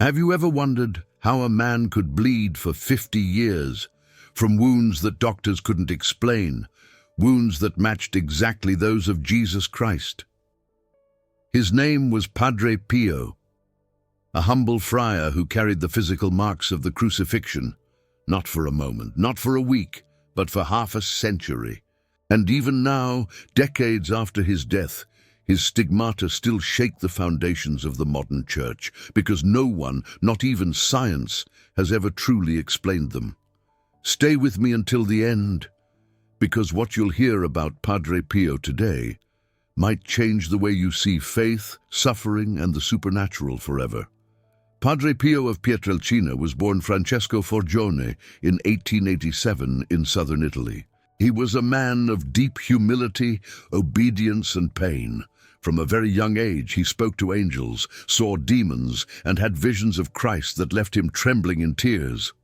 Have you ever wondered how a man could bleed for 50 years from wounds that doctors couldn't explain, wounds that matched exactly those of Jesus Christ? His name was Padre Pio, a humble friar who carried the physical marks of the crucifixion, not for a moment, not for a week, but for half a century. And even now, decades after his death, his stigmata still shake the foundations of the modern church, because no one, not even science, has ever truly explained them. Stay with me until the end, because what you'll hear about Padre Pio today might change the way you see faith, suffering, and the supernatural forever. Padre Pio of Pietrelcina was born Francesco Forgione in 1887 in southern Italy. He was a man of deep humility, obedience, and pain. From a very young age, he spoke to angels, saw demons, and had visions of Christ that left him trembling in tears.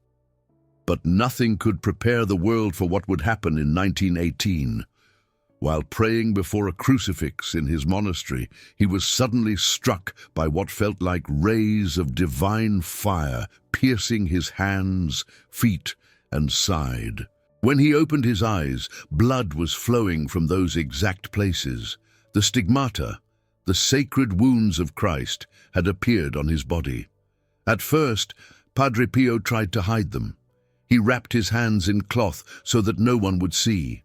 But nothing could prepare the world for what would happen in 1918. While praying before a crucifix in his monastery, he was suddenly struck by what felt like rays of divine fire piercing his hands, feet, and side. When he opened his eyes, blood was flowing from those exact places. The stigmata, the sacred wounds of Christ, had appeared on his body. At first, Padre Pio tried to hide them. He wrapped his hands in cloth so that no one would see.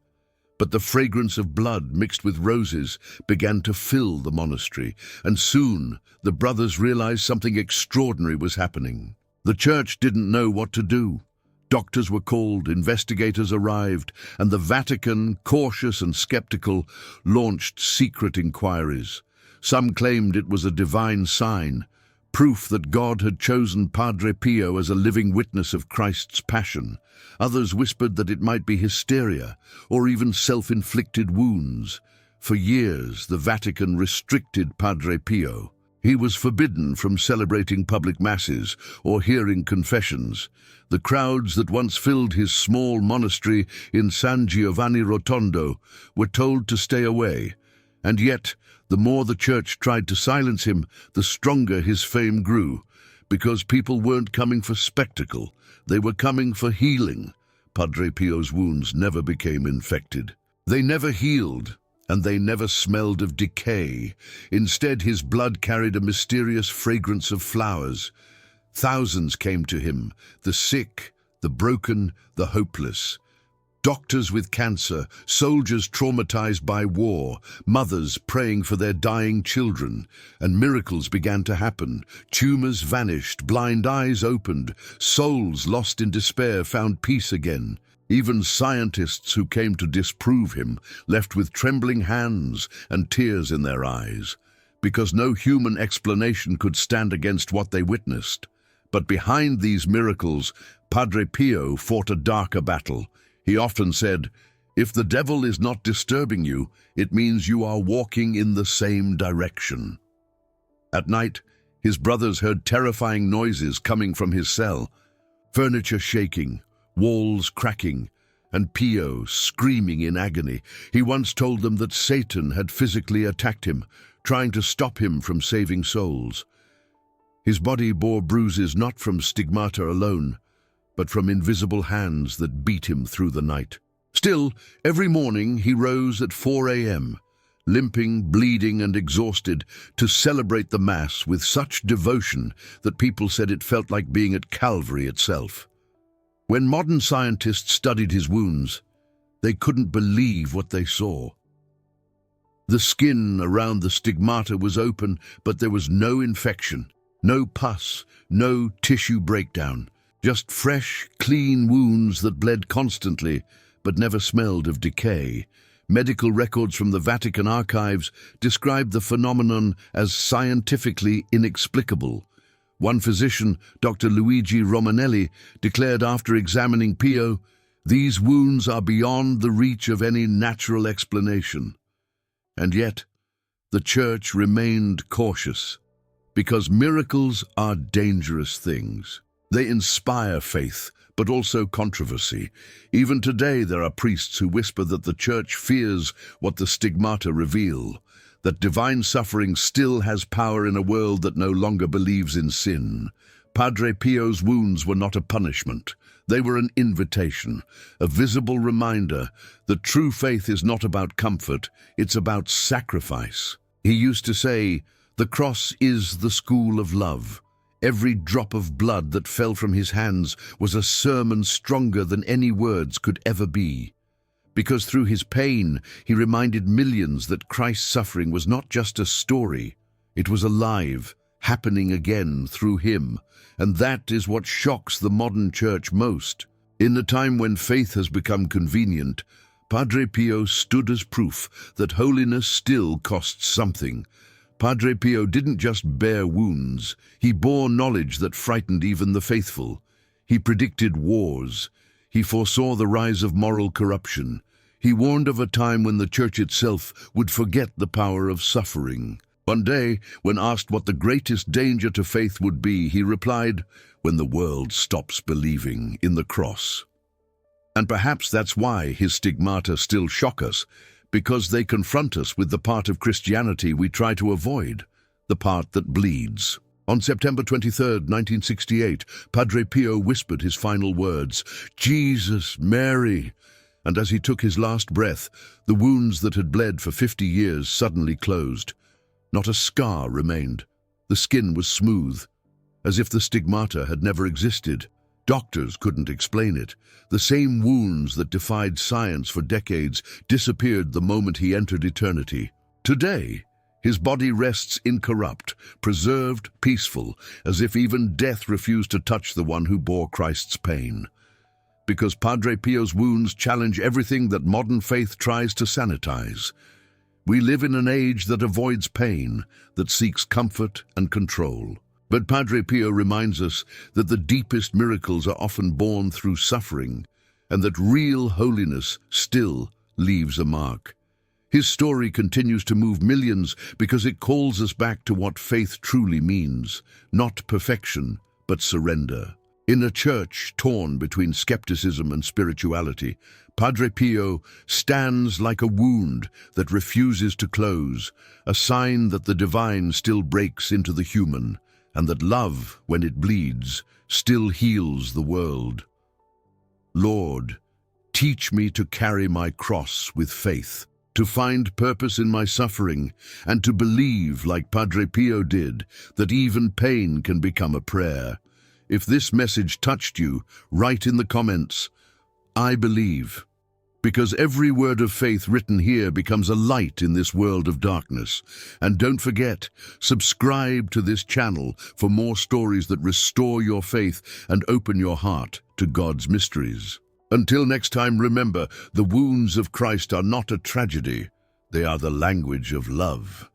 But the fragrance of blood mixed with roses began to fill the monastery, and soon the brothers realized something extraordinary was happening. The church didn't know what to do. Doctors were called, investigators arrived, and the Vatican, cautious and skeptical, launched secret inquiries. Some claimed it was a divine sign, proof that God had chosen Padre Pio as a living witness of Christ's passion. Others whispered that it might be hysteria, or even self-inflicted wounds. For years, the Vatican restricted Padre Pio. He was forbidden from celebrating public masses or hearing confessions. The crowds that once filled his small monastery in San Giovanni Rotondo were told to stay away. And yet, the more the church tried to silence him, the stronger his fame grew, because people weren't coming for spectacle, they were coming for healing. Padre Pio's wounds never became infected. They never healed, and they never smelled of decay. Instead, his blood carried a mysterious fragrance of flowers. Thousands came to him, the sick, the broken, the hopeless. Doctors with cancer, soldiers traumatized by war, mothers praying for their dying children, and miracles began to happen. Tumors vanished, blind eyes opened, souls lost in despair found peace again. Even scientists who came to disprove him left with trembling hands and tears in their eyes, because no human explanation could stand against what they witnessed. But behind these miracles, Padre Pio fought a darker battle. He often said, "If the devil is not disturbing you, it means you are walking in the same direction." At night, his brothers heard terrifying noises coming from his cell, furniture shaking, walls cracking, and Pio screaming in agony. He once told them that Satan had physically attacked him, trying to stop him from saving souls. His body bore bruises not from stigmata alone, but from invisible hands that beat him through the night. Still, every morning he rose at 4 a.m., limping, bleeding, and exhausted, to celebrate the Mass with such devotion that people said it felt like being at Calvary itself. When modern scientists studied his wounds, they couldn't believe what they saw. The skin around the stigmata was open, but there was no infection, no pus, no tissue breakdown. Just fresh, clean wounds that bled constantly, but never smelled of decay. Medical records from the Vatican archives described the phenomenon as scientifically inexplicable. One physician, Dr. Luigi Romanelli, declared after examining Pio, "These wounds are beyond the reach of any natural explanation." And yet, the Church remained cautious, because miracles are dangerous things. They inspire faith, but also controversy. Even today there are priests who whisper that the Church fears what the stigmata reveal, that divine suffering still has power in a world that no longer believes in sin. Padre Pio's wounds were not a punishment. They were an invitation, a visible reminder that true faith is not about comfort, it's about sacrifice. He used to say, "The cross is the school of love." Every drop of blood that fell from his hands was a sermon stronger than any words could ever be. Because through his pain, he reminded millions that Christ's suffering was not just a story, it was alive, happening again through him. And that is what shocks the modern church most. In a time when faith has become convenient, Padre Pio stood as proof that holiness still costs something. Padre Pio didn't just bear wounds, he bore knowledge that frightened even the faithful. He predicted wars. He foresaw the rise of moral corruption. He warned of a time when the church itself would forget the power of suffering. One day, when asked what the greatest danger to faith would be, he replied, "When the world stops believing in the cross." And perhaps that's why his stigmata still shock us, because they confront us with the part of Christianity we try to avoid, the part that bleeds. On September 23rd, 1968, Padre Pio whispered his final words, "Jesus, Mary." And as he took his last breath, the wounds that had bled for 50 years suddenly closed. Not a scar remained. The skin was smooth, as if the stigmata had never existed. Doctors couldn't explain it. The same wounds that defied science for decades disappeared the moment he entered eternity. Today, his body rests incorrupt, preserved, peaceful, as if even death refused to touch the one who bore Christ's pain. Because Padre Pio's wounds challenge everything that modern faith tries to sanitize. We live in an age that avoids pain, that seeks comfort and control. But Padre Pio reminds us that the deepest miracles are often born through suffering, and that real holiness still leaves a mark. His story continues to move millions because it calls us back to what faith truly means, not perfection, but surrender. In a church torn between skepticism and spirituality, Padre Pio stands like a wound that refuses to close, a sign that the divine still breaks into the human, and that love, when it bleeds, still heals the world. Lord, teach me to carry my cross with faith, to find purpose in my suffering, and to believe, like Padre Pio did, that even pain can become a prayer. If this message touched you, write in the comments, "I believe." Because every word of faith written here becomes a light in this world of darkness. And don't forget, subscribe to this channel for more stories that restore your faith and open your heart to God's mysteries. Until next time, remember, the wounds of Christ are not a tragedy. They are the language of love.